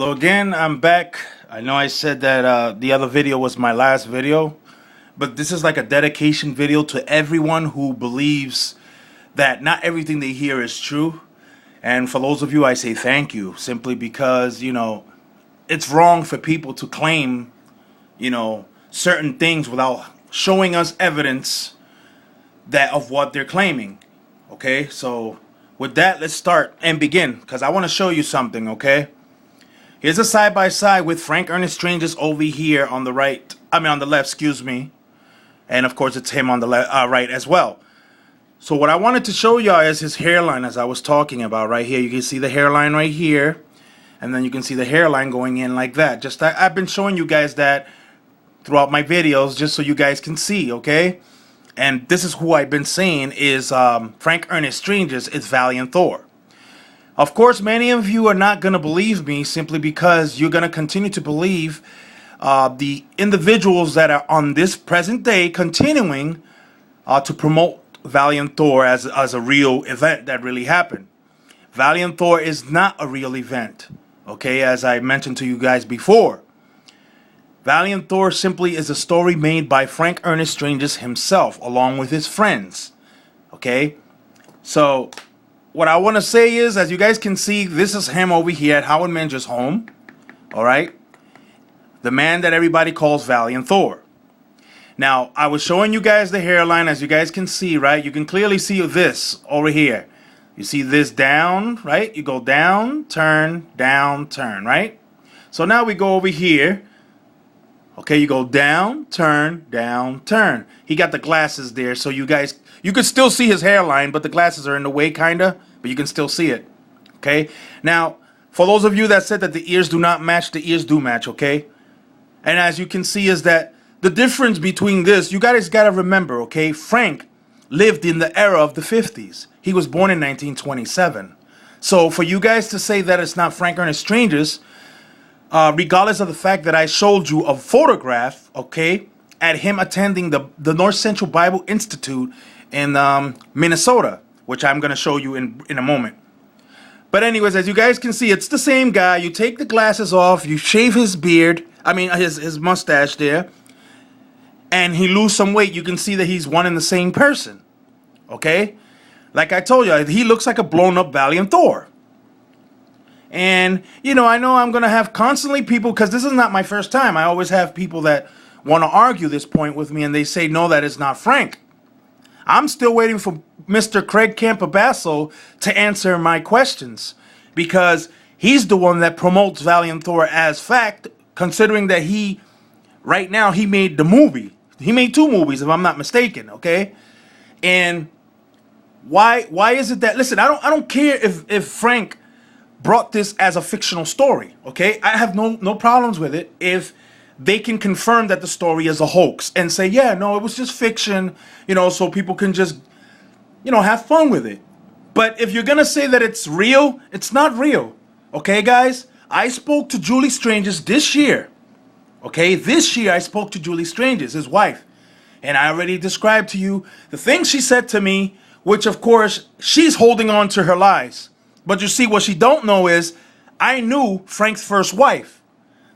So again, I'm back. I know I said that the other video was my last video, but this is like a dedication video to everyone who believes that not everything they hear is true. And for those of you, I say thank you, simply because, it's wrong for people to claim, certain things without showing us evidence of what they're claiming. Okay, so with that, let's start and begin, because I want to show you something, okay? Here's a side-by-side with Frank Ernest Stranges over here on the right. On the left, excuse me. And of course, it's him on the right as well. So what I wanted to show y'all is his hairline, as I was talking about right here. You can see the hairline right here. And then you can see the hairline going in like that. I've been showing you guys that throughout my videos, just so you guys can see, okay? And this is who I've been saying is Frank Ernest Stranges is Valiant Thor. Of course, many of you are not going to believe me simply because you're going to continue to believe the individuals that are on this present day continuing to promote Valiant Thor as a real event that really happened. Valiant Thor is not a real event, okay, as I mentioned to you guys before. Valiant Thor simply is a story made by Frank Ernest Stranges himself, along with his friends, okay? So what I want to say is, as you guys can see, this is him over here at Howard Menger's home, all right? The man that everybody calls Valiant Thor. Now, I was showing you guys the hairline, as you guys can see, right? You can clearly see this over here. You see this down, right? You go down, turn, right? So now we go over here. Okay, you go down, turn, down, turn. He got the glasses there, so you could still see his hairline, but the glasses are in the way, kinda, but you can still see it. Okay? Now, for those of you that said that the ears do not match, the ears do match, okay? And as you can see is that the difference between this, you guys gotta remember, okay? Frank lived in the era of the 50s. He was born in 1927. So for you guys to say that it's not Frank Ernest Stranges, regardless of the fact that I showed you a photograph, okay, at him attending the North Central Bible Institute in Minnesota, which I'm going to show you in a moment. But anyways, as you guys can see, it's the same guy. You take the glasses off, you shave his beard, his mustache there, and he lose some weight. You can see that he's one and the same person, okay? Like I told you, he looks like a blown-up Valiant Thor. And, I know I'm going to have constantly people, because this is not my first time. I always have people that want to argue this point with me, and they say, no, that is not Frank. I'm still waiting for Mr. Craig Campabasso to answer my questions, because he's the one that promotes Valiant Thor as fact, considering that right now, he made the movie. He made 2 movies, if I'm not mistaken, okay? And why is it that, listen, I don't care if Frank brought this as a fictional story, okay? I have no problems with it if they can confirm that the story is a hoax and say, yeah, no, it was just fiction, so people can just, have fun with it. But if you're going to say that it's real, it's not real, okay, guys? I spoke to Julie Stranges this year, okay? This year I spoke to Julie Stranges, his wife, and I already described to you the things she said to me, which, of course, she's holding on to her lies. But you see, what she don't know is I knew Frank's first wife.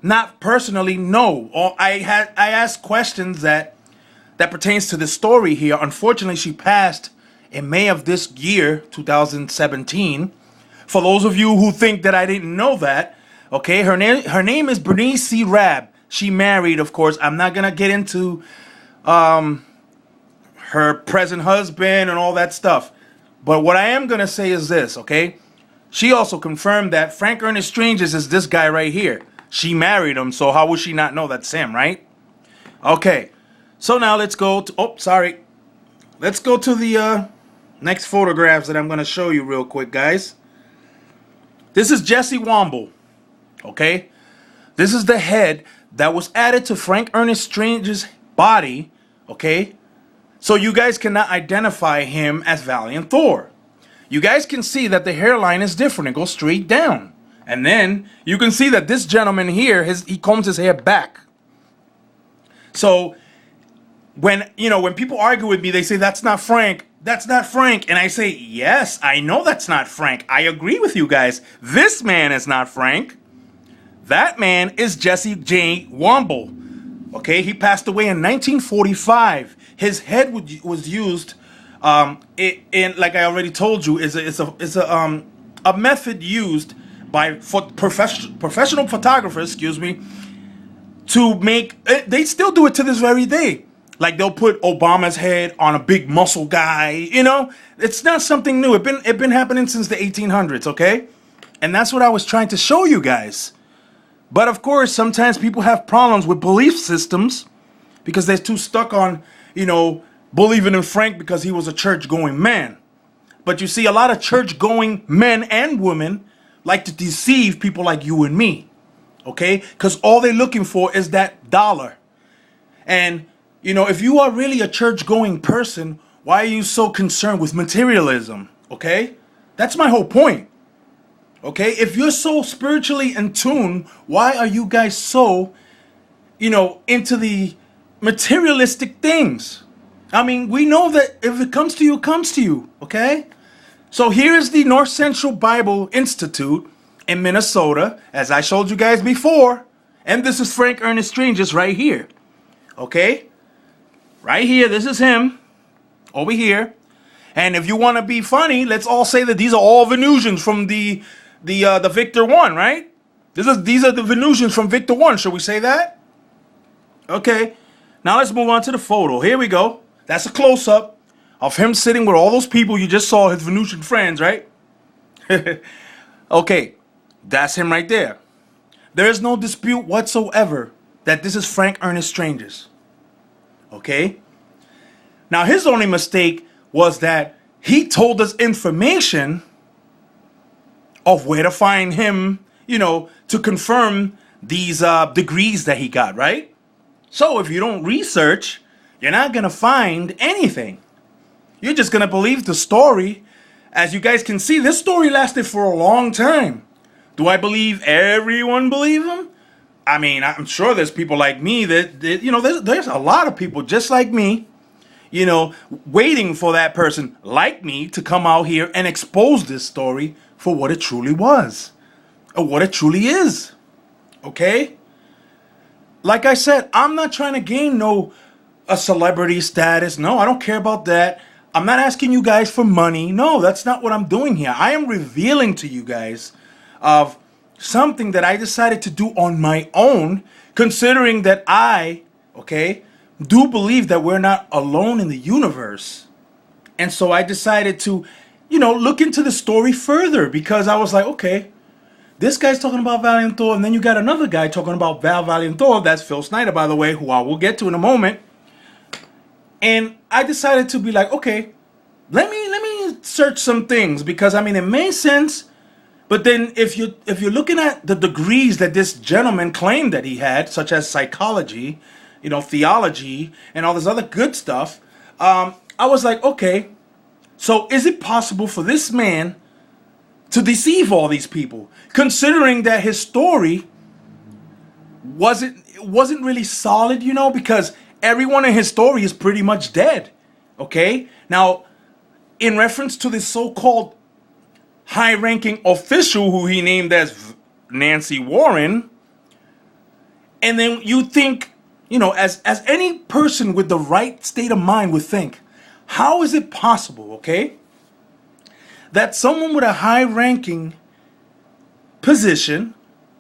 Not personally, no. Or I asked questions that pertains to this story here. Unfortunately, she passed in May of this year, 2017. For those of you who think that I didn't know that, okay, her name is Bernice C. Rabb. She married, of course. I'm not gonna get into her present husband and all that stuff. But what I am gonna say is this, okay? She also confirmed that Frank Ernest Stranges is this guy right here. She married him, so how would she not know that's him, right? Okay, so now let's go to, Let's go to the next photographs that I'm going to show you real quick, guys. This is Jesse Womble, okay? This is the head that was added to Frank Ernest Stranges' body, okay? So you guys cannot identify him as Valiant Thor. You guys can see that the hairline is different. It goes straight down. And then you can see that this gentleman here, he combs his hair back. So when people argue with me, they say, that's not Frank. That's not Frank. And I say, yes, I know that's not Frank. I agree with you guys. This man is not Frank. That man is Jesse J. Womble. Okay, he passed away in 1945. His head was used, in like I already told you, is a method used by professional photographers, excuse me, to make. They still do it to this very day. Like they'll put Obama's head on a big muscle guy. You know, it's not something new. It been happening since the 1800s. Okay, and that's what I was trying to show you guys. But of course, sometimes people have problems with belief systems because they're too stuck on, you know, believing in Frank because he was a church-going man. But you see, a lot of church-going men and women like to deceive people like you and me, okay? Because all they're looking for is that dollar. And, you know, if you are really a church-going person, why are you so concerned with materialism, okay? That's my whole point. Okay, if you're so spiritually in tune, why are you guys so, you know, into the materialistic things? I mean, we know that if it comes to you, it comes to you, okay? So here is the North Central Bible Institute in Minnesota, as I showed you guys before. And this is Frank Ernest Stranges right here, okay? Right here, this is him, over here. And if you want to be funny, let's all say that these are all Venusians from the Victor 1, right? These are the Venusians from Victor 1. Should we say that? Okay. Now let's move on to the photo. Here we go. That's a close-up of him sitting with all those people you just saw, his Venusian friends, right? Okay. That's him right there. There is no dispute whatsoever that this is Frank Ernest Stranges. Okay? Now his only mistake was that he told us information of where to find him, you know, to confirm these degrees that he got, right? So if you don't research, you're not going to find anything. You're just going to believe the story. As you guys can see, this story lasted for a long time. Do I believe everyone believe him? I mean, I'm sure there's people like me that you know, there's a lot of people just like me, you know, waiting for that person like me to come out here and expose this story for what it truly was, or what it truly is, okay? Like I said, I'm not trying to gain a celebrity status. No, I don't care about that. I'm not asking you guys for money. No, that's not what I'm doing here. I am revealing to you guys of something that I decided to do on my own, considering that I, okay, do believe that we're not alone in the universe. And so I decided to, you know, look into the story further, because I was like, okay, this guy's talking about Valiant Thor, and then you got another guy talking about Valiant Thor. That's Phil Snyder, by the way, who I will get to in a moment. And I decided to be like, okay, let me search some things, because I mean, it made sense. But then if you're looking at the degrees that this gentleman claimed that he had, such as psychology, you know, theology, and all this other good stuff, I was like, okay, so is it possible for this man to deceive all these people, considering that his story wasn't really solid, you know, because everyone in his story is pretty much dead. Okay? Now, in reference to this so-called high-ranking official who he named as Nancy Warren, and then you think, you know, as any person with the right state of mind would think, how is it possible, okay, that someone with a high-ranking position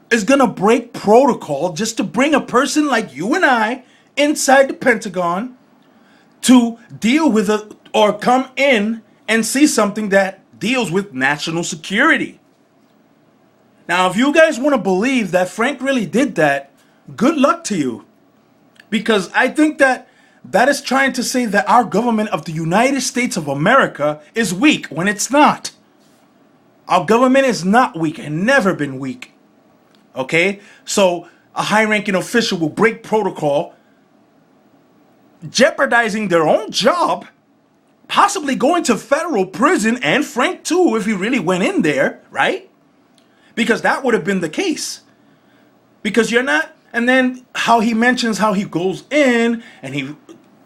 is going to break protocol just to bring a person like you and I inside the Pentagon to deal with it, or come in and see something that deals with national security? Now, if you guys want to believe that Frank really did that, good luck to you. Because I think that is trying to say that our government of the United States of America is weak, when it's not. Our government is not weak and never been weak. Okay? So a high-ranking official will break protocol, jeopardizing their own job, possibly going to federal prison, and Frank too, if he really went in there, right? Because that would have been the case. Because you're not, and then how he mentions how he goes in and he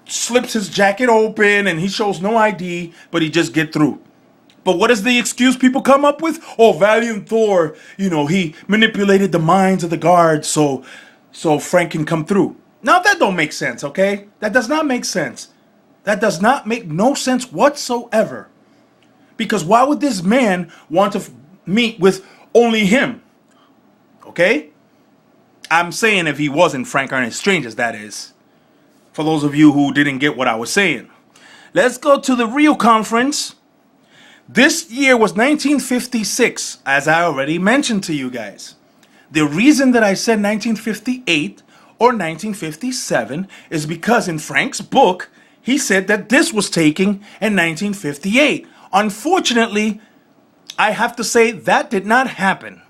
slips his jacket open and he shows no ID, but he just get through. But what is the excuse people come up with? Oh, Valiant Thor, he manipulated the minds of the guards so Frank can come through. Now that don't make sense, okay? That does not make sense. That does not make no sense whatsoever. Because why would this man want to meet with only him? Okay? I'm saying if he wasn't Frank Ernest Stranges, that is. For those of you who didn't get what I was saying. Let's go to the real conference. This year was 1956, as I already mentioned to you guys. The reason that I said 1958 or 1957 is because in Frank's book, he said that this was taken in 1958. Unfortunately, I have to say that did not happen.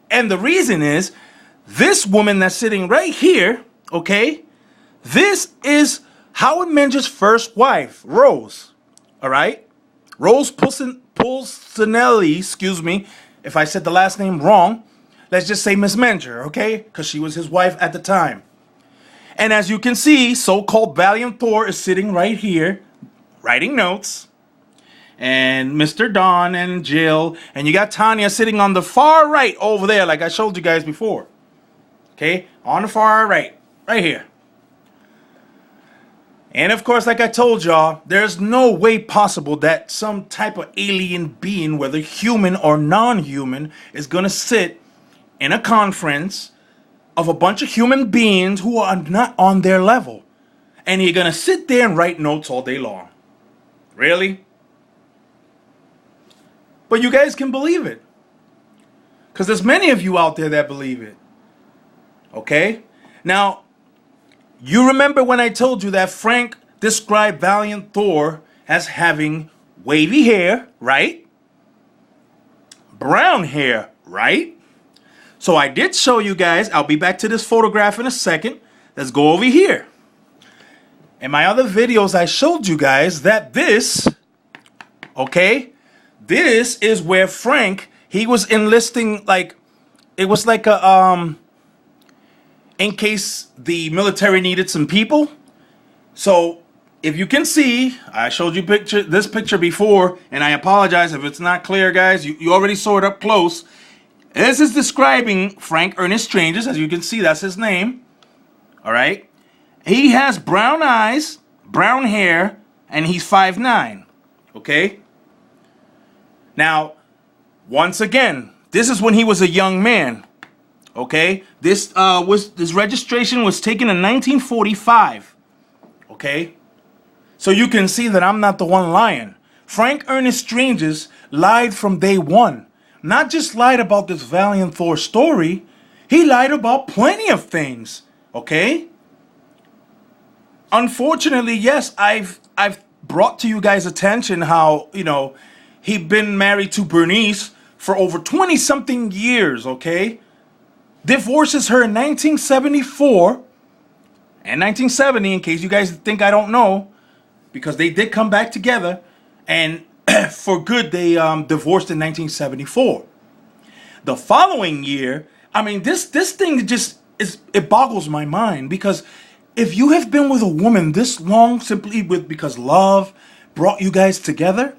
And the reason is, this woman that's sitting right here, okay, this is Howard Menger's first wife, Rose. All right? Rose Pulcinelli, excuse me, if I said the last name wrong. Let's just say Miss Menger, okay? Because she was his wife at the time. And as you can see, so-called Valiant Thor is sitting right here, writing notes. And Mr. Don and Jill. And you got Tanya sitting on the far right over there, like I showed you guys before. Okay? On the far right. Right here. And of course, like I told y'all, there's no way possible that some type of alien being, whether human or non-human, is going to sit in a conference of a bunch of human beings who are not on their level. And you're going to sit there and write notes all day long. Really? But you guys can believe it. Because there's many of you out there that believe it. Okay? Now, you remember when I told you that Frank described Valiant Thor as having wavy hair, right? Brown hair, right? So I did show you guys, I'll be back to this photograph in a second. Let's go over here. In my other videos, I showed you guys that this, okay, this is where Frank, he was enlisting, like, it was like a, in case the military needed some people. So if you can see, I showed you this picture before, and I apologize if it's not clear, guys. You already saw it up close. This is describing Frank Ernest Stranges. As you can see, that's his name. All right. He has brown eyes, brown hair, and he's 5'9". Okay. Now, once again, this is when he was a young man. Okay, this registration was taken in 1945. Okay, so you can see that I'm not the one lying. Frank Ernest Stranges lied from day one. Not just lied about this Valiant Thor story, he lied about plenty of things. Okay. Unfortunately, yes, I've brought to you guys' attention how, he'd been married to Bernice for over 20-something years, okay? Divorces her in 1974 and 1970, in case you guys think I don't know, because they did come back together, and for good, they divorced in 1974. The following year, I mean, this thing just it boggles my mind, because if you have been with a woman this long simply because love brought you guys together,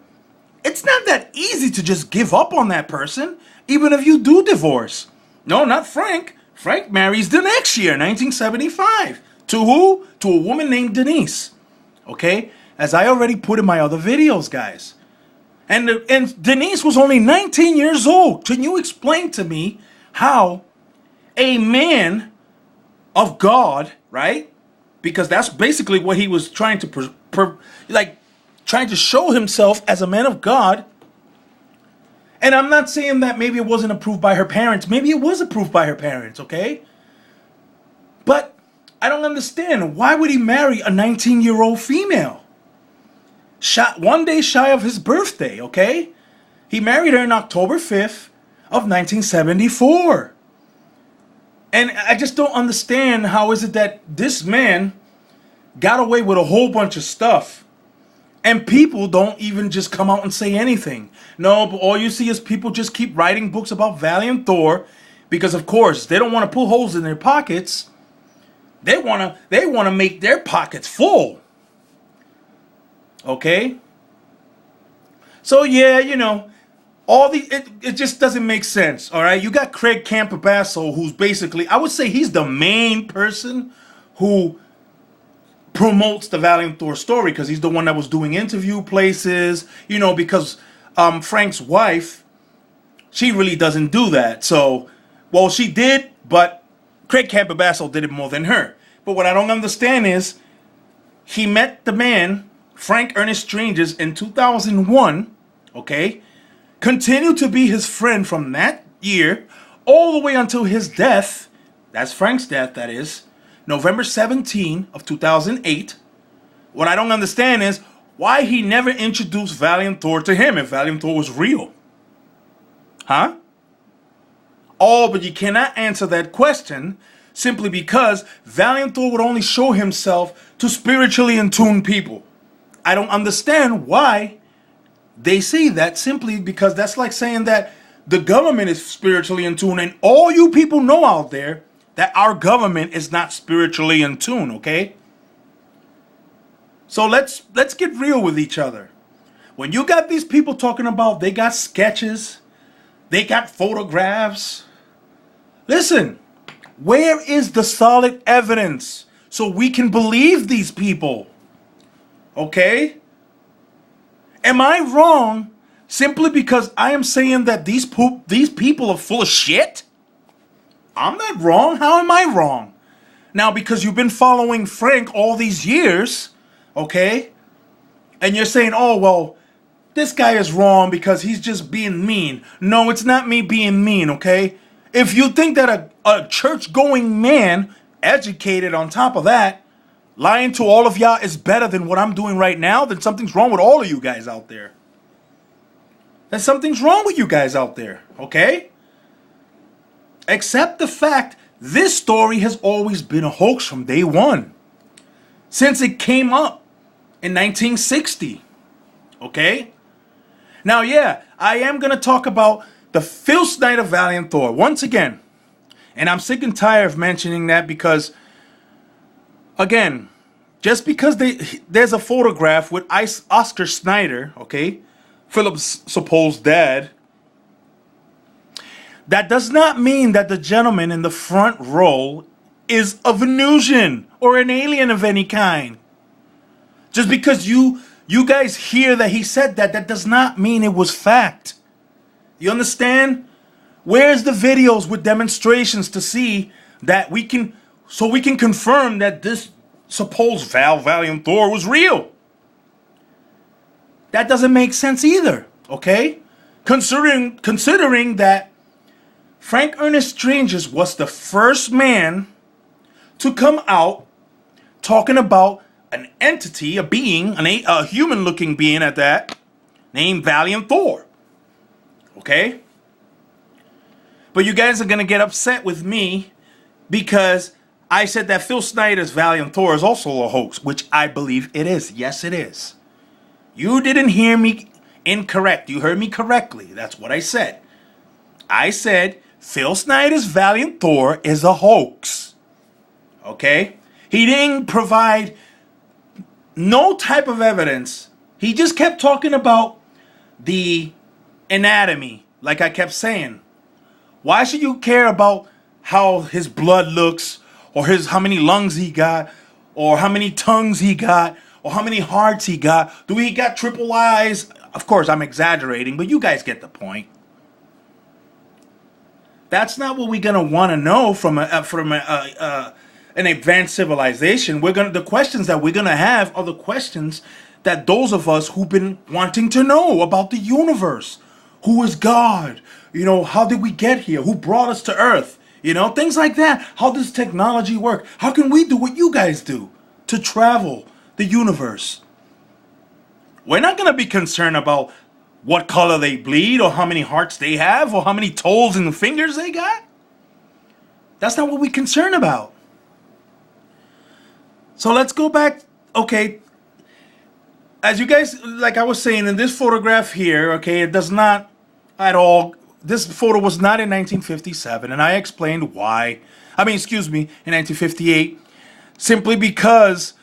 it's not that easy to just give up on that person, even if you do divorce. No, not Frank. Frank marries the next year, 1975. To who? To a woman named Denise. Okay? As I already put in my other videos, guys. And Denise was only 19 years old. Can you explain to me how a man of God, right? Because that's basically what he was trying to trying to show himself as a man of God. And I'm not saying that maybe it wasn't approved by her parents. Maybe it was approved by her parents, okay? But I don't understand. Why would he marry a 19-year-old female? One day shy of his birthday, okay? He married her on October 5th of 1974. And I just don't understand how is it that this man got away with a whole bunch of stuff. And people don't even just come out and say anything. No, but all you see is people just keep writing books about Valiant Thor. Because, of course, they don't want to pull holes in their pockets. They want to make their pockets full. Okay? So yeah, you know, all the it just doesn't make sense. All right, you got Craig Campobasso, who's basically, I would say he's the main person who promotes the Valiant Thor story, because he's the one that was doing interview places, you know, because Frank's wife, she really doesn't do that. So, well, she did, but Craig Campobasso did it more than her. But what I don't understand is he met the man, Frank Ernest Stranges, in 2001, okay? Continued to be his friend from that year all the way until his death. That's Frank's death, that is. November 17 of 2008. What I don't understand is why he never introduced Valiant Thor to him if Valiant Thor was real. Huh? Oh, but you cannot answer that question simply because Valiant Thor would only show himself to spiritually in tune people. I don't understand why they say that, simply because that's like saying that the government is spiritually in tune, and all you people know out there that our government is not spiritually in tune, okay? So let's get real with each other. When you got these people talking about they got sketches, they got photographs, listen, where is the solid evidence so we can believe these people? Okay? Am I wrong simply because I am saying that these people are full of shit? I'm not wrong. How am I wrong? Now, because you've been following Frank all these years, okay? And you're saying, oh, well, this guy is wrong because he's just being mean. No, it's not me being mean, okay? If you think that a church-going man, educated on top of that, lying to all of y'all is better than what I'm doing right now, then something's wrong with all of you guys out there. Then something's wrong with you guys out there, okay? Accept the fact this story has always been a hoax from day one. Since it came up in 1960. Okay? Now, yeah, I am going to talk about the Phil Snyder Valiant Thor once again. And I'm sick and tired of mentioning that because, again, just because there's a photograph with Oscar Snyder, okay, Philip's supposed dad, that does not mean that the gentleman in the front row is a Venusian or an alien of any kind. Just because you guys hear that he said that, that does not mean it was fact. You understand? Where's the videos with demonstrations to see that we can confirm that this supposed Valiant Thor was real? That doesn't make sense either, okay? Considering that Frank Ernest Stranges was the first man to come out talking about an entity, a being, a human-looking being at that, named Valiant Thor. Okay? But you guys are going to get upset with me because I said that Phil Snyder's Valiant Thor is also a hoax, which I believe it is. Yes, it is. You didn't hear me incorrect. You heard me correctly. That's what I said. I said Phil Snyder's Valiant Thor is a hoax. Okay? He didn't provide no type of evidence. He just kept talking about the anatomy, like I kept saying. Why should you care about how his blood looks, or how many lungs he got, or how many tongues he got, or how many hearts he got? Do he got triple eyes? Of course, I'm exaggerating, but you guys get the point. That's not what we're gonna want to know from an advanced civilization. The questions that we're gonna have are the questions that those of us who've been wanting to know about the universe. Who is God? You know, how did we get here? Who brought us to Earth? You know, things like that. How does technology work? How can we do what you guys do to travel the universe? We're not gonna be concerned about what color they bleed, or how many hearts they have, or how many toes and fingers they got. That's not what we're concerned about. So let's go back. Okay, as you guys, like I was saying, in this photograph here, okay, it does not at all, this photo was not in 1957, and I explained why. I mean, excuse me, in 1958, simply because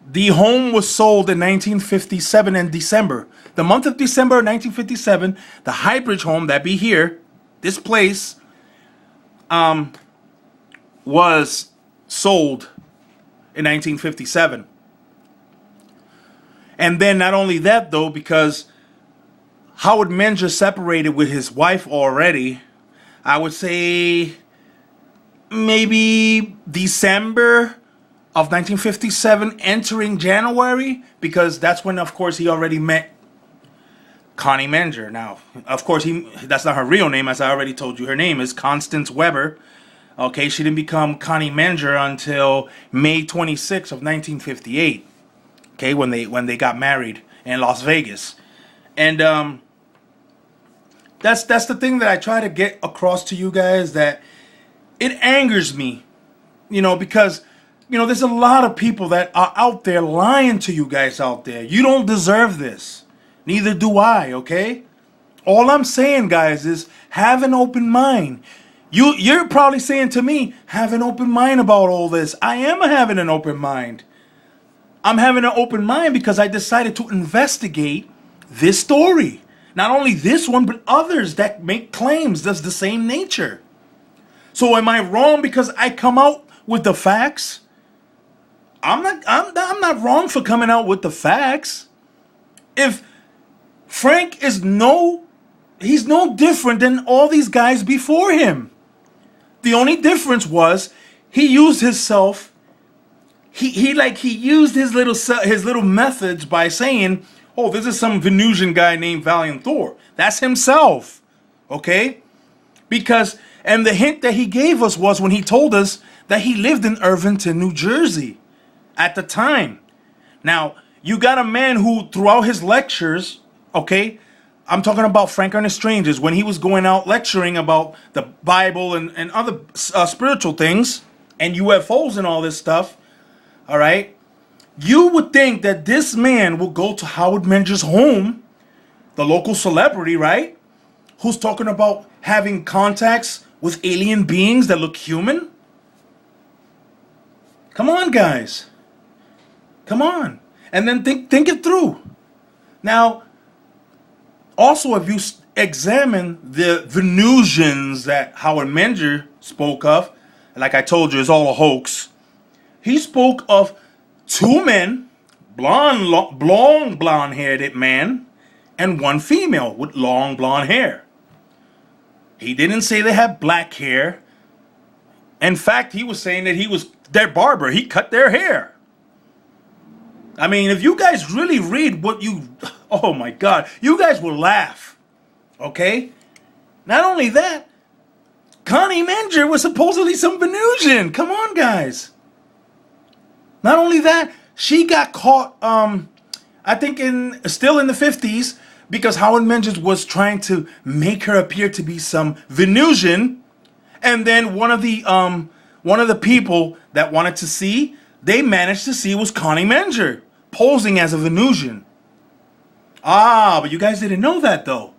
The home was sold in 1957 in December. The month of December 1957, the Highbridge home, that be here, this place, was sold in 1957. And then not only that, though, because Howard Menger separated with his wife already, I would say maybe December of 1957, entering January, because that's when, of course, he already met Connie Menger. Now, of course, that's not her real name, as I already told you. Her name is Constance Weber. Okay, she didn't become Connie Menger until May 26th of 1958. Okay, when they got married in Las Vegas. And that's the thing that I try to get across to you guys, that it angers me, because there's a lot of people that are out there lying to you guys out there. You don't deserve this. Neither do I, okay? All I'm saying, guys, is have an open mind. You're probably saying to me, have an open mind about all this. I am having an open mind. I'm having an open mind because I decided to investigate this story. Not only this one, but others that make claims that's the same nature. So am I wrong because I come out with the facts? I'm not wrong for coming out with the facts. If Frank he's no different than all these guys before him. The only difference was he used himself. He used his little methods by saying, "Oh, this is some Venusian guy named Valiant Thor." That's himself, okay? And the hint that he gave us was when he told us that he lived in Irvington, New Jersey, at the time. Now, you got a man who, throughout his lectures, okay, I'm talking about Frank Ernest Stranges, when he was going out lecturing about the Bible and other spiritual things and UFOs and all this stuff, all right, you would think that this man will go to Howard Menger's home, the local celebrity, right, who's talking about having contacts with alien beings that look human. Come on, guys. Come on. And then think it through. Now, also, if you examine the Venusians that Howard Menger spoke of, like I told you, it's all a hoax. He spoke of two men, blonde-haired man, and one female with long blonde hair. He didn't say they had black hair. In fact, he was saying that he was their barber. He cut their hair. I mean, if you guys really read oh my God, you guys will laugh, okay? Not only that, Connie Menger was supposedly some Venusian. Come on, guys. Not only that, she got caught, I think still in the 50s, because Howard Menger was trying to make her appear to be some Venusian, and then one of the people that wanted to see, they managed to see was Connie Menger posing as a Venusian. But you guys didn't know that, though.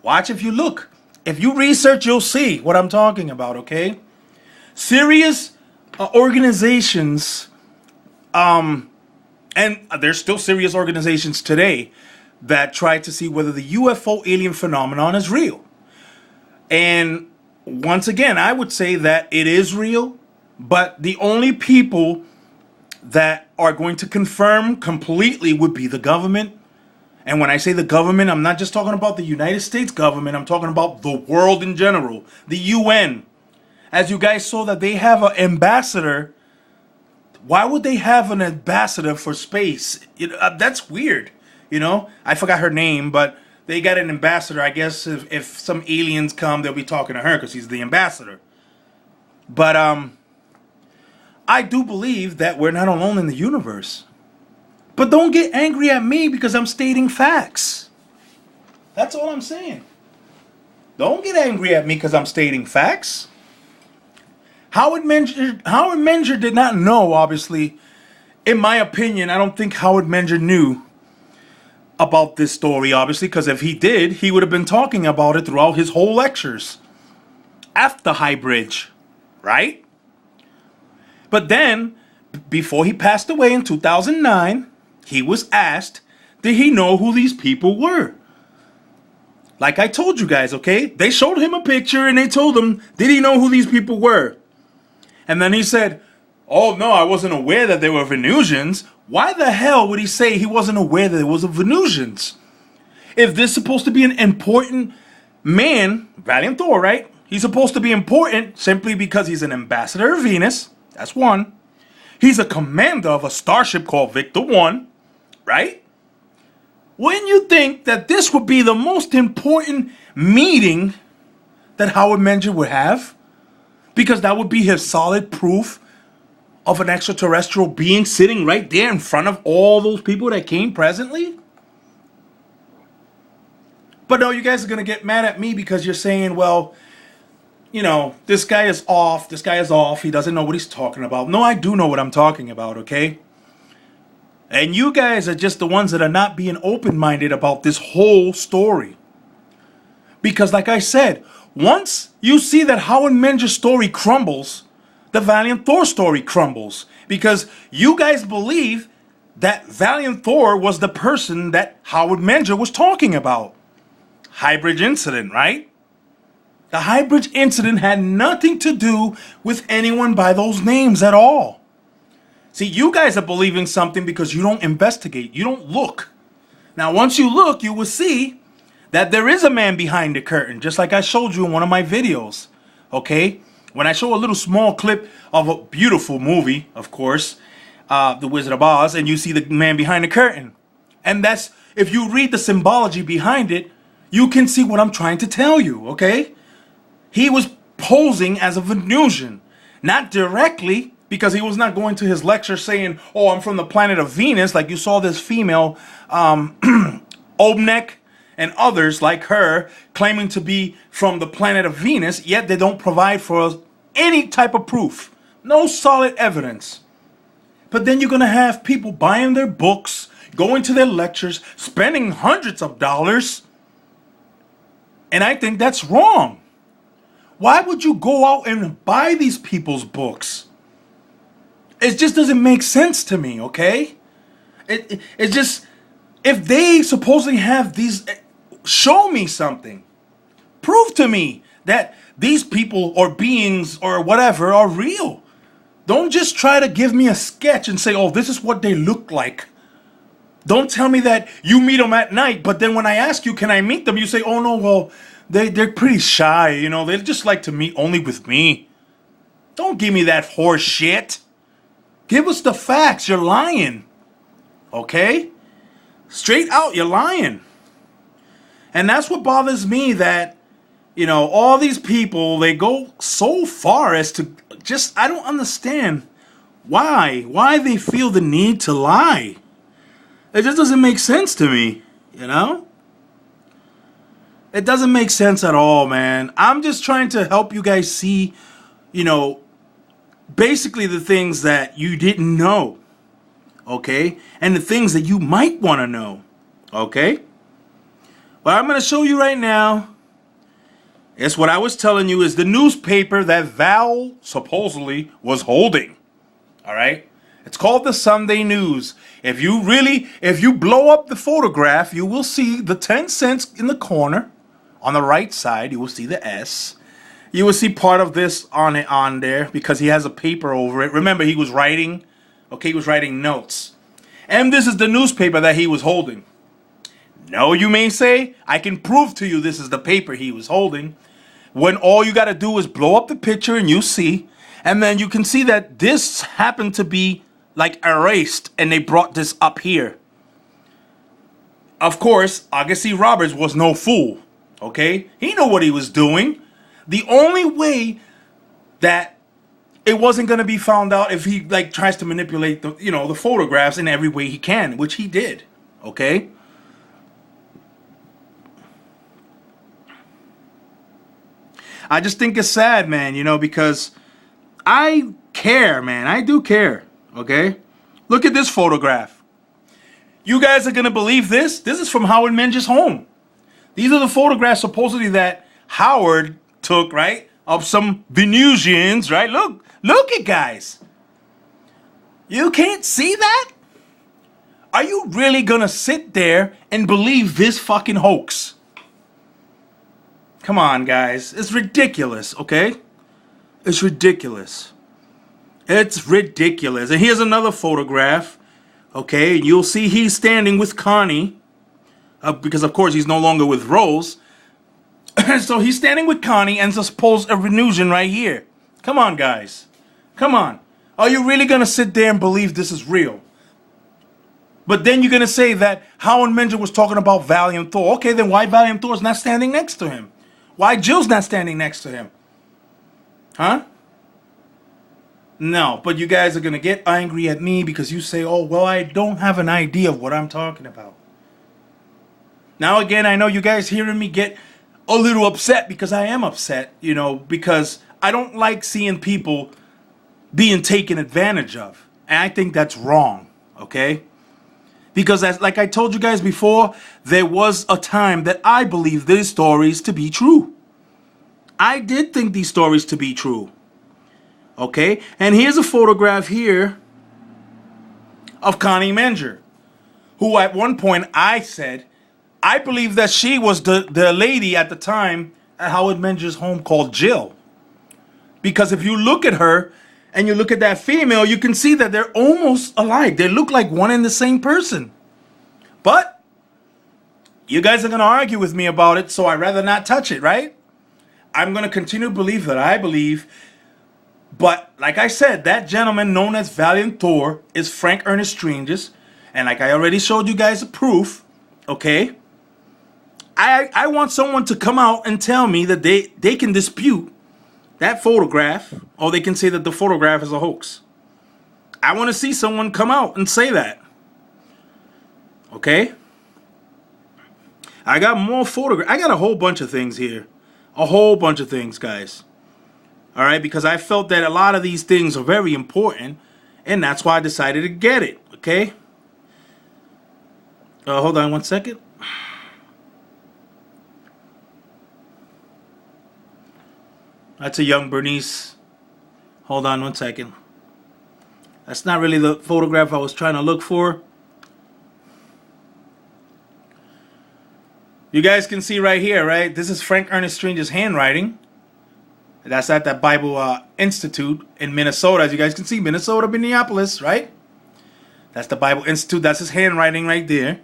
Watch if you look. If you research, you'll see what I'm talking about, okay? Serious organizations, and there's still serious organizations today that try to see whether the UFO alien phenomenon is real. And once again, I would say that it is real, but the only people that are going to confirm completely would be the government. And when I say the government, I'm not just talking about the United States government. I'm talking about the world in general, the UN. As you guys saw that they have an ambassador. Why would they have an ambassador for space? That's weird. I forgot her name, but they got an ambassador. I guess if some aliens come, they'll be talking to her because she's the ambassador. But I do believe that we're not alone in the universe. But don't get angry at me because I'm stating facts. That's all I'm saying. Don't get angry at me because I'm stating facts. Howard Menger did not know, obviously. In my opinion, I don't think Howard Menger knew about this story, obviously, because if he did, he would have been talking about it throughout his whole lectures after Highbridge, right? But then, before he passed away in 2009, he was asked, did he know who these people were? Like I told you guys, okay? They showed him a picture and they told him, did he know who these people were? And then he said, oh no, I wasn't aware that they were Venusians. Why the hell would he say he wasn't aware that it was a Venusians? If this is supposed to be an important man, Valiant Thor, right? He's supposed to be important simply because he's an ambassador of Venus. That's one. He's a commander of a starship called Victor 1, right? Wouldn't you think that this would be the most important meeting that Howard Menger would have? Because that would be his solid proof of an extraterrestrial being sitting right there in front of all those people that came presently? But no, you guys are going to get mad at me because you're saying, well, you know, this guy is off. This guy is off. He doesn't know what he's talking about. No, I do know what I'm talking about, okay? And you guys are just the ones that are not being open-minded about this whole story. Because like I said, once you see that Howard Menger's story crumbles, the Valiant Thor story crumbles. Because you guys believe that Valiant Thor was the person that Howard Menger was talking about. High Bridge incident, right? The High Bridge incident had nothing to do with anyone by those names at all. See, you guys are believing something because you don't investigate. You don't look. Now, once you look, you will see that there is a man behind the curtain, just like I showed you in one of my videos. Okay? When I show a little small clip of a beautiful movie, of course, The Wizard of Oz, and you see the man behind the curtain. And that's, if you read the symbology behind it, you can see what I'm trying to tell you, okay? He was posing as a Venusian. Not directly, because he was not going to his lecture saying, oh, I'm from the planet of Venus, like you saw this female, Obnek and others like her, claiming to be from the planet of Venus, yet they don't provide for us any type of proof. No solid evidence. But then you're going to have people buying their books, going to their lectures, spending hundreds of dollars. And I think that's wrong. Why would you go out and buy these people's books? It just doesn't make sense to me, okay? It's just, if they supposedly have these, show me something. Prove to me that these people or beings or whatever are real. Don't just try to give me a sketch and say, oh, this is what they look like. Don't tell me that you meet them at night, but then when I ask you, can I meet them? You say, oh, no, well, they're pretty shy, you know. They just like to meet only with me. Don't give me that horse shit. Give us the facts. You're lying. Okay? Straight out, you're lying. And that's what bothers me, that, you know, all these people, they go so far as to just, I don't understand why they feel the need to lie. It just doesn't make sense to me, you know? It doesn't make sense at all, man. I'm just trying to help you guys see, you know, basically the things that you didn't know, okay? And the things that you might want to know, okay? What I'm going to show you right now is what I was telling you is the newspaper that Val supposedly was holding, all right? It's called the Sunday News. If you blow up the photograph, you will see the 10 cents in the corner. On the right side, you will see the S. You will see part of this on there because he has a paper over it. Remember, he was writing, okay, he was writing notes. And this is the newspaper that he was holding. No, you may say, I can prove to you this is the paper he was holding. When all you got to do is blow up the picture and you see. And then you can see that this happened to be like erased and they brought this up here. Of course, August C. Roberts was no fool. Okay? He knew what he was doing. The only way that it wasn't going to be found out if he like tries to manipulate the, you know, the photographs in every way he can, which he did. Okay? I just think it's sad, man, you know, because I care, man. I do care. Okay? Look at this photograph. You guys are going to believe this? This is from Howard Menger's home. These are the photographs supposedly that Howard took, right? Of some Venusians, right? Look at guys. You can't see that? Are you really gonna sit there and believe this fucking hoax? Come on, guys. It's ridiculous, okay? It's ridiculous. It's ridiculous. And here's another photograph, okay? You'll see he's standing with Connie, because of course he's no longer with Rose. So he's standing with Connie and suppose a Venusian right here. Come on, guys. Come on. Are you really going to sit there and believe this is real? But then you're going to say that Howard Menger was talking about Valiant Thor. Okay, then why Valiant Thor's not standing next to him? Why Jill's not standing next to him? Huh? No, but you guys are going to get angry at me because you say, oh, well, I don't have an idea of what I'm talking about. Now, again, I know you guys hearing me get a little upset because I am upset, you know, because I don't like seeing people being taken advantage of. And I think that's wrong, okay? Because as like I told you guys before, there was a time that I believed these stories to be true. I did think these stories to be true. Okay? And here's a photograph here of Connie Menger, who at one point I said, I believe that she was the lady at the time at Howard Menger's home called Jill. Because if you look at her and you look at that female, you can see that they're almost alike. They look like one and the same person. But you guys are going to argue with me about it, so I'd rather not touch it, right? I'm going to continue to believe that I believe. But like I said, that gentleman known as Valiant Thor is Frank Ernest Stranges. And like I already showed you guys the proof, okay? I want someone to come out and tell me that they can dispute that photograph, or they can say that the photograph is a hoax. I want to see someone come out and say that. Okay? I got more photographs. I got a whole bunch of things here. A whole bunch of things, guys. Alright? Because I felt that a lot of these things are very important, and that's why I decided to get it. Okay? Hold on one second. That's a young Bernice. Hold on one second. That's not really the photograph I was trying to look for. You guys can see right here, right? This is Frank Ernest Stranges' handwriting. That's at that Bible Institute in Minnesota. As you guys can see, Minnesota, Minneapolis, right? That's the Bible Institute. That's his handwriting right there.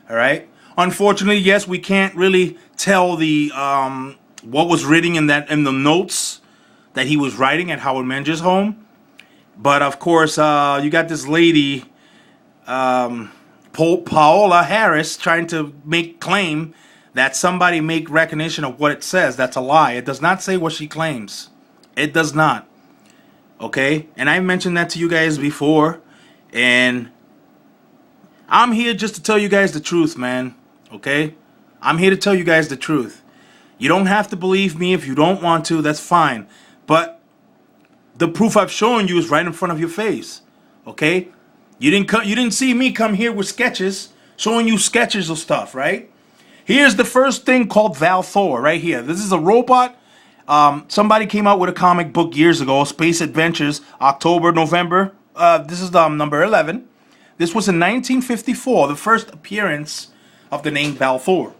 All right. Unfortunately, yes, we can't really tell the what was written in the notes that he was writing at Howard Menger's home. But of course, you got this lady, Paola Harris, trying to make claim that somebody make recognition of what it says. That's a lie. It does not say what she claims. It does not. Okay? And I mentioned that to you guys before. And I'm here just to tell you guys the truth, man. Okay? I'm here to tell you guys the truth. You don't have to believe me if you don't want to. That's fine. But the proof I've shown you is right in front of your face. Okay? You didn't see me come here with sketches, showing you sketches of stuff, right? Here's the first thing called Val Thor right here. This is a robot. Somebody came out with a comic book years ago, Space Adventures, October, November. This is number 11. This was in 1954, the first appearance of the name Val Thor.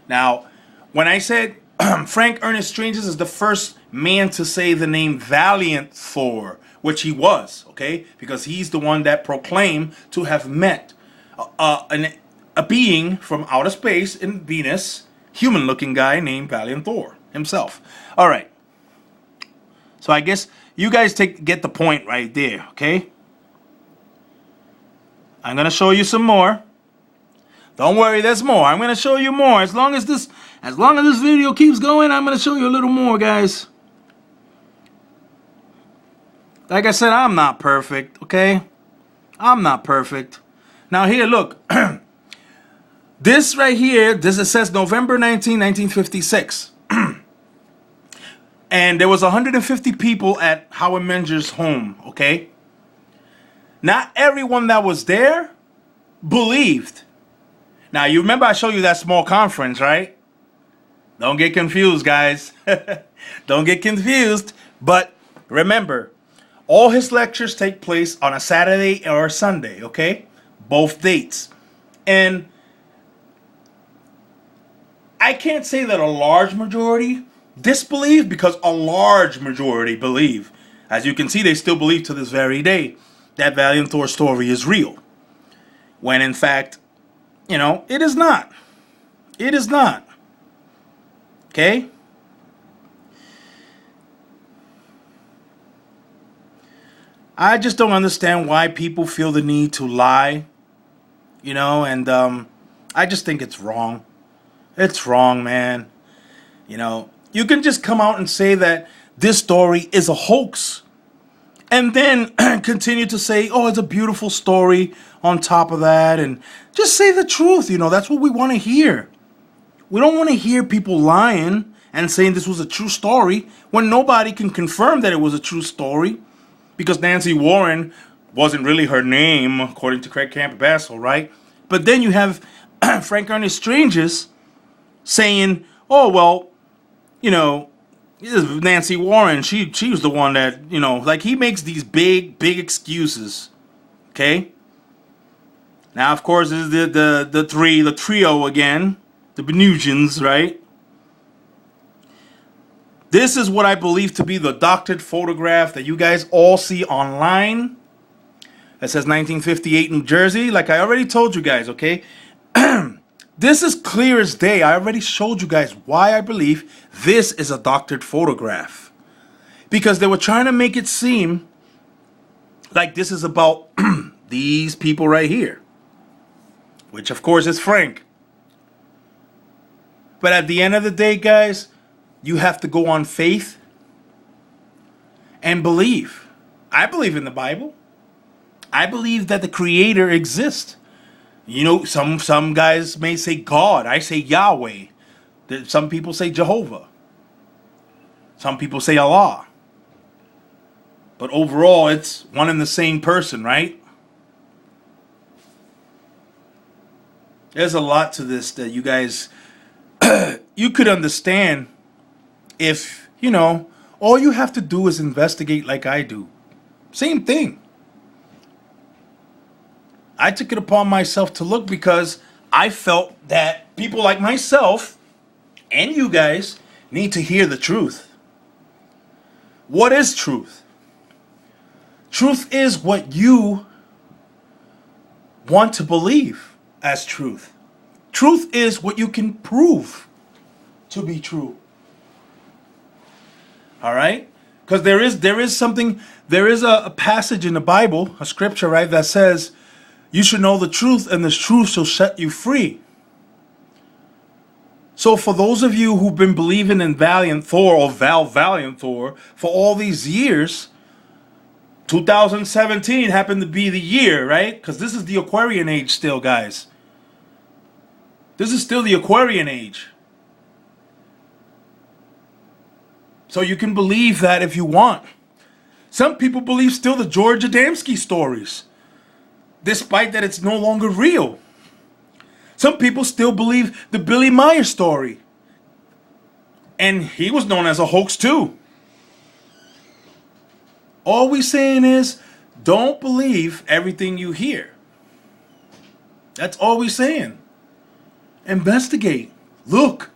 Now, when I said Frank Ernest Stranges is the first man to say the name Valiant Thor, which he was, okay? Because he's the one that proclaimed to have met a being from outer space in Venus, human-looking guy named Valiant Thor himself. All right. So I guess you guys get the point right there, okay? I'm going to show you some more. Don't worry, there's more. I'm going to show you more. As long as this video keeps going, I'm going to show you a little more, guys. Like I said, I'm not perfect, okay? I'm not perfect. Now here, look. This right here, it says November 19, 1956. And there was 150 people at Howard Menger's home, okay? Not everyone that was there believed. Now, you remember I showed you that small conference, right? Don't get confused, guys. Don't get confused. But remember, All his lectures take place on a Saturday or a Sunday, okay? Both dates. And I can't say that a large majority disbelieve, because a large majority believe. As you can see, they still believe to this very day that Valiant Thor story is real. When in fact, it is not. It is not. Okay? I just don't understand why people feel the need to lie, and I just think it's wrong. It's wrong, man. You can just come out and say that this story is a hoax, and then continue to say, oh, it's a beautiful story on top of that, and just say the truth. That's what we want to hear. We don't want to hear people lying and saying this was a true story when nobody can confirm that it was a true story, because Nancy Warren wasn't really her name, according to Craig Campobasso, right? But then you have Frank Ernest Stranges saying, oh, well, Nancy Warren, she was the one that, like, he makes these big excuses. Okay? Now, of course, this is the trio again, the Venusians, right? This is what I believe to be the doctored photograph that you guys all see online. That says 1958 New Jersey. Like I already told you guys, okay? This is clear as day. I already showed you guys why I believe this is a doctored photograph. Because they were trying to make it seem like this is about these people right here. Which, of course, is Frank. But at the end of the day, guys, you have to go on faith and believe. I believe in the Bible. I believe that the Creator exists. Some guys may say God. I say Yahweh. Some people say Jehovah. Some people say Allah. But overall, it's one and the same person, right? There's a lot to this that you guys, you could understand if, all you have to do is investigate like I do. Same thing. I took it upon myself to look because I felt that people like myself and you guys need to hear the truth. What is truth? Truth is what you want to believe as truth. Truth is what you can prove to be true. All right? Because there is a passage in the Bible, a scripture, right, that says, you should know the truth, and the truth shall set you free. So for those of you who've been believing in Valiant Thor or Valiant Thor for all these years, 2017 happened to be the year, right? Because this is the Aquarian age still, guys. This is still the Aquarian age. So you can believe that if you want. Some people believe still the George Adamski stories, despite that it's no longer real. Some people still believe the Billy Meyer story, and he was known as a hoax too. All we're saying is, don't believe everything you hear. That's all we're saying. Investigate. Look.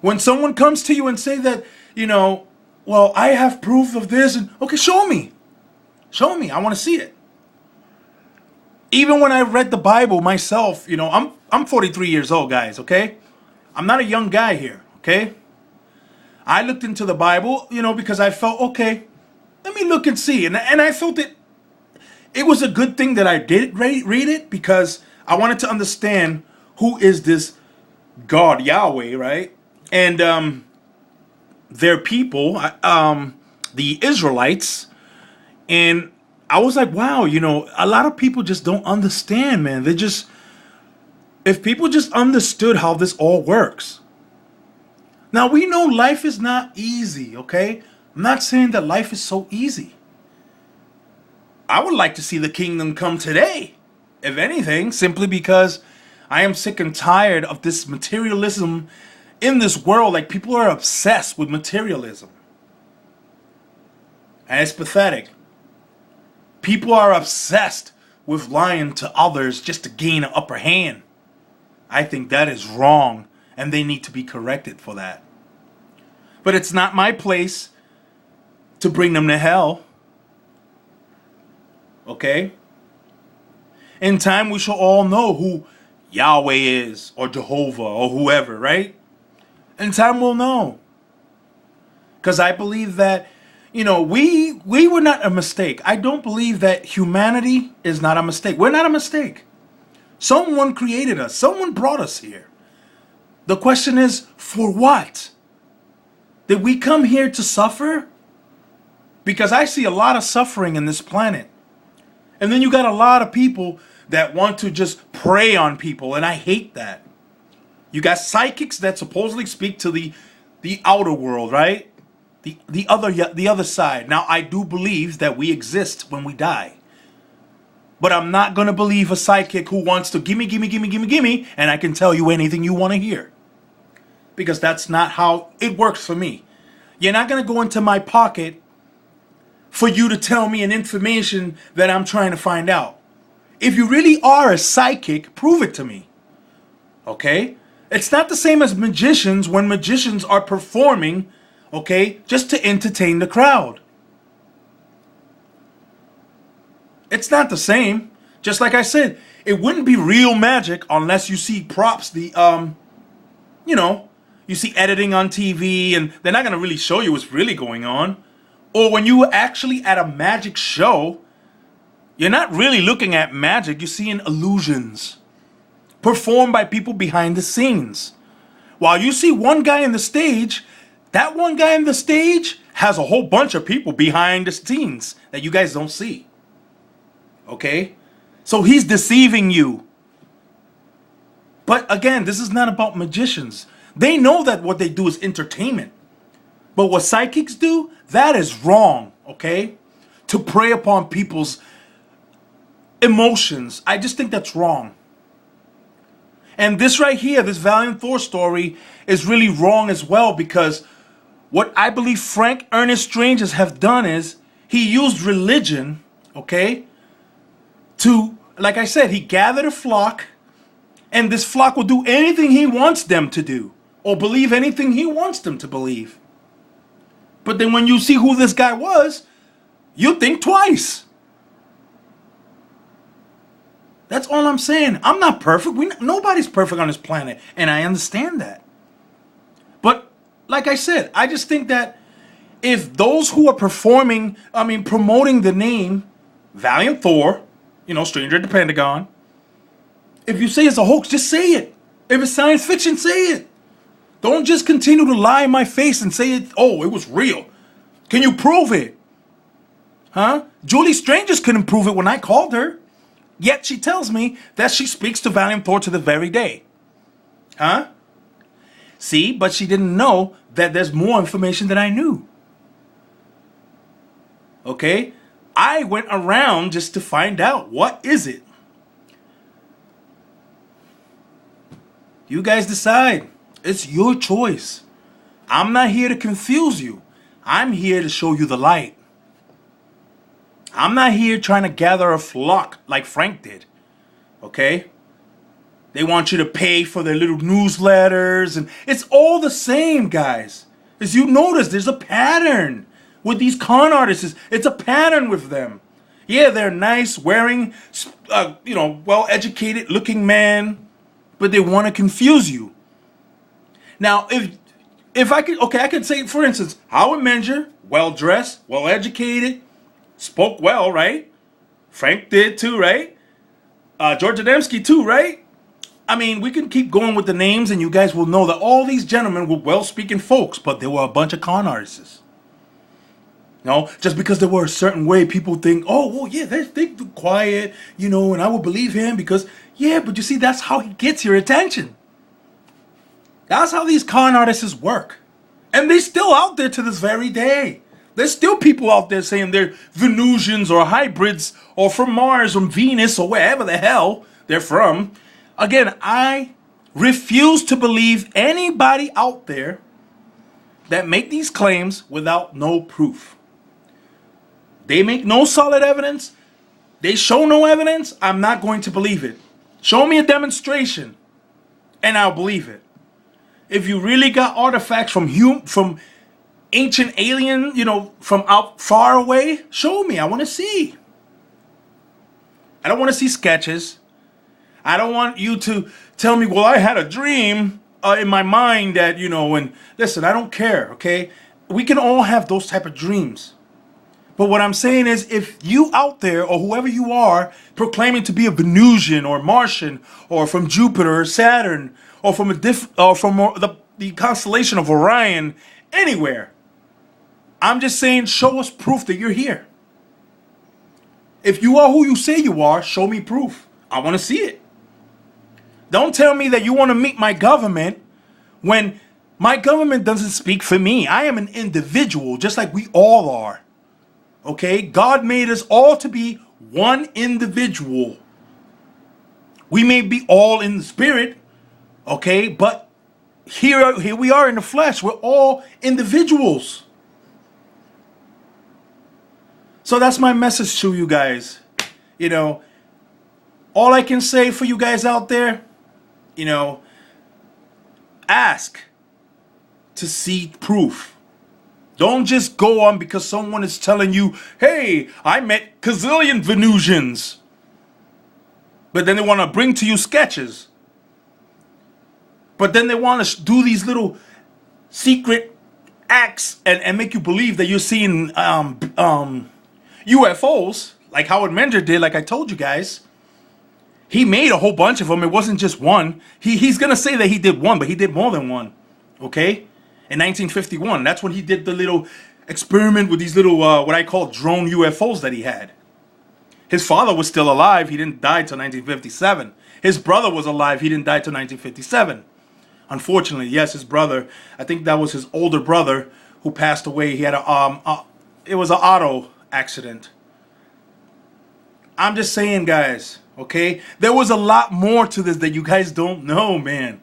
When someone comes to you and say that, well, I have proof of this, and okay, show me. Show me. I want to see it. Even when I read the Bible myself, I'm 43 years old, guys, okay? I'm not a young guy here, okay? I looked into the Bible, because I felt, okay, let me look and see. And I felt it was a good thing that I did read it, because I wanted to understand who is this God, Yahweh, right? And their people, the Israelites, and I was like, wow, a lot of people just don't understand, man. If people just understood how this all works. Now, we know life is not easy, okay? I'm not saying that life is so easy. I would like to see the kingdom come today, if anything, simply because I am sick and tired of this materialism in this world. Like, people are obsessed with materialism. And it's pathetic. people are obsessed with lying to others just to gain an upper hand. I think that is wrong, and they need to be corrected for that. But it's not my place to bring them to hell. Okay? In time, we shall all know who Yahweh is, or Jehovah, or whoever, right? In time, we'll know. Because I believe that, we were not a mistake. I don't believe that humanity is not a mistake. We're not a mistake. Someone created us. Someone brought us here. The question is, for what? Did we come here to suffer? Because I see a lot of suffering in this planet. And then you got a lot of people that want to just prey on people, and I hate that. You got psychics that supposedly speak to the outer world, right? The other side. Now, I do believe that we exist when we die. But I'm not going to believe a psychic who wants to gimme, and I can tell you anything you want to hear. Because that's not how it works for me. You're not going to go into my pocket for you to tell me an information that I'm trying to find out. If you really are a psychic, prove it to me. Okay? It's not the same as magicians when magicians are performing, okay, just to entertain the crowd. It's not the same. Just like I said, it wouldn't be real magic unless you see props, you see editing on TV, and they're not going to really show you what's really going on. Or when you were actually at a magic show, you're not really looking at magic, you're seeing illusions performed by people behind the scenes. While you see one guy on the stage, that one guy on the stage has a whole bunch of people behind the scenes that you guys don't see. Okay? So he's deceiving you. But again, this is not about magicians. They know that what they do is entertainment. But what psychics do, that is wrong, okay? To prey upon people's emotions. I just think that's wrong. And this right here, this Valiant Thor story, is really wrong as well, because what I believe Frank Ernest Stranges have done is he used religion, okay, to, like I said, he gathered a flock, and this flock will do anything he wants them to do, or believe anything he wants them to believe. But then when you see who this guy was, you think twice. That's all I'm saying. I'm not perfect. Nobody's perfect on this planet, and I understand that. But like I said, I just think that if those who are promoting the name Valiant Thor, Stranger at the Pentagon, if you say it's a hoax, just say it. If it's science fiction, say it. Don't just continue to lie in my face and say it was real. Can you prove it? Huh? Julie Strangers couldn't prove it when I called her. Yet she tells me that she speaks to Valiant Thor to the very day. Huh? See, but she didn't know that there's more information than I knew. Okay? I went around just to find out, what is it? You guys decide. It's your choice. I'm not here to confuse you. I'm here to show you the light. I'm not here trying to gather a flock like Frank did. Okay? They want you to pay for their little newsletters, and it's all the same, guys. As you notice, there's a pattern with these con artists. It's a pattern with them. Yeah, they're nice, wearing, well-educated looking man, but they want to confuse you. Now, if I could say, for instance, Howard Menger, well-dressed, well-educated, spoke well, right? Frank did too, right? George Adamski too, right? I mean, we can keep going with the names, and you guys will know that all these gentlemen were well-speaking folks, but they were a bunch of con artists. Just because they were a certain way, people think, oh, well, yeah, they're quiet, and I will believe him because, yeah, but you see, that's how he gets your attention. That's how these con artists work. And they're still out there to this very day. There's still people out there saying they're Venusians or hybrids or from Mars or Venus or wherever the hell they're from. Again, I refuse to believe anybody out there that make these claims without no proof. They make no solid evidence. They show no evidence, I'm not going to believe it. Show me a demonstration, and I'll believe it. If you really got artifacts from ancient alien, from out far away, show me. I want to see. I don't want to see sketches. I don't want you to tell me, well, I had a dream in my mind that, and listen, I don't care, okay? We can all have those type of dreams. But what I'm saying is, if you out there, or whoever you are, proclaiming to be a Venusian or Martian, or from Jupiter or Saturn, or from the constellation of Orion, anywhere, I'm just saying, show us proof that you're here. If you are who you say you are, show me proof. I want to see it. Don't tell me that you want to meet my government when my government doesn't speak for me. I am an individual, just like we all are. Okay? God made us all to be one individual. We may be all in the spirit, okay? But here we are in the flesh. We're all individuals. So that's my message to you guys. All I can say for you guys out there, ask to see proof. Don't just go on because someone is telling you, hey, I met gazillion Venusians. But then they want to bring to you sketches. But then they want to do these little secret acts and make you believe that you're seeing UFOs, like Howard Menger did, like I told you guys. He made a whole bunch of them. It wasn't just one. He's going to say that he did one, but he did more than one. Okay? In 1951, that's when he did the little experiment with these little, what I call drone UFOs that he had. His father was still alive. He didn't die till 1957. His brother was alive. He didn't die till 1957. Unfortunately, yes, his brother, I think that was his older brother who passed away. He had it was an auto accident. I'm just saying, guys, okay? There was a lot more to this that you guys don't know, man.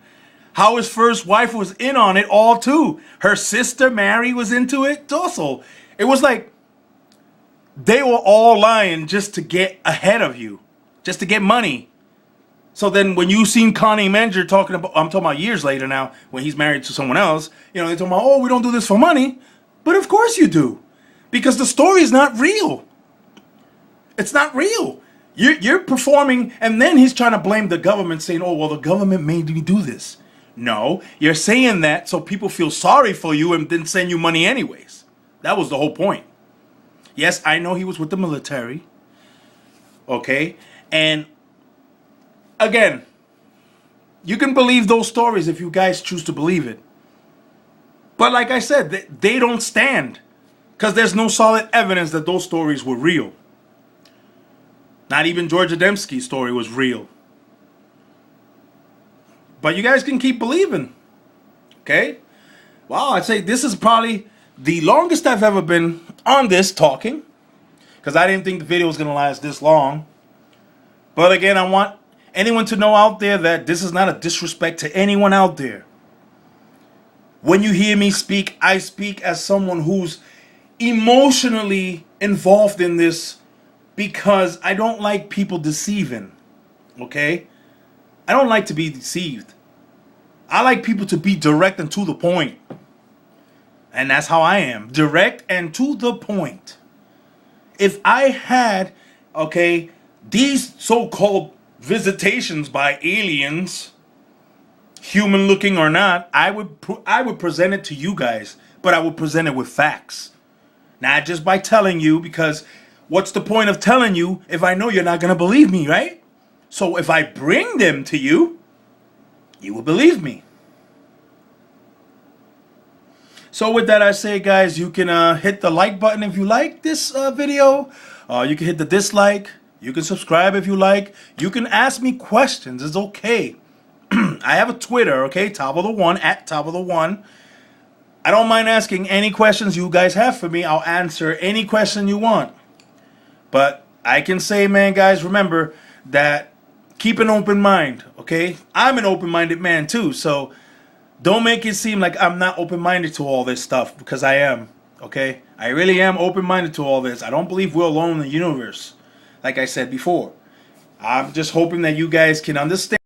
How his first wife was in on it all, too. Her sister, Mary, was into it also. It was like they were all lying just to get ahead of you, just to get money. So then when you seen Connie Menger talking about, I'm talking about years later now, when he's married to someone else, they're talking about, oh, we don't do this for money. But of course you do. Because the story is not real. It's not real. You're performing, and then he's trying to blame the government, saying, oh, well, the government made me do this. No, you're saying that so people feel sorry for you and then send you money anyways. That was the whole point. Yes, I know he was with the military. Okay? And again, you can believe those stories if you guys choose to believe it. But like I said, they don't stand. Because there's no solid evidence that those stories were real. Not even George Adamski's story was real. But you guys can keep believing. Okay? Wow, I'd say this is probably the longest I've ever been on this talking. Because I didn't think the video was going to last this long. But again, I want anyone to know out there that this is not a disrespect to anyone out there. When you hear me speak, I speak as someone who's emotionally involved in this because I don't like people deceiving. Okay? I don't like to be deceived. I like people to be direct and to the point. And that's how I am. Direct and to the point. If I had, okay, these so-called visitations by aliens, human looking or not, I would present it to you guys, but I would present it with facts. Not just by telling you, because what's the point of telling you if I know you're not going to believe me, right? So if I bring them to you, you will believe me. So with that, I say, guys, you can hit the like button if you like this video. You can hit the dislike. You can subscribe if you like. You can ask me questions. It's okay. I have a Twitter, okay? Top of the One, at Top of the One. I don't mind asking any questions you guys have for me. I'll answer any question you want. But I can say, man, guys, remember that keep an open mind, okay? I'm an open-minded man, too, so don't make it seem like I'm not open-minded to all this stuff, because I am, okay? I really am open-minded to all this. I don't believe we're alone in the universe. like I said before. I'm just hoping that you guys can understand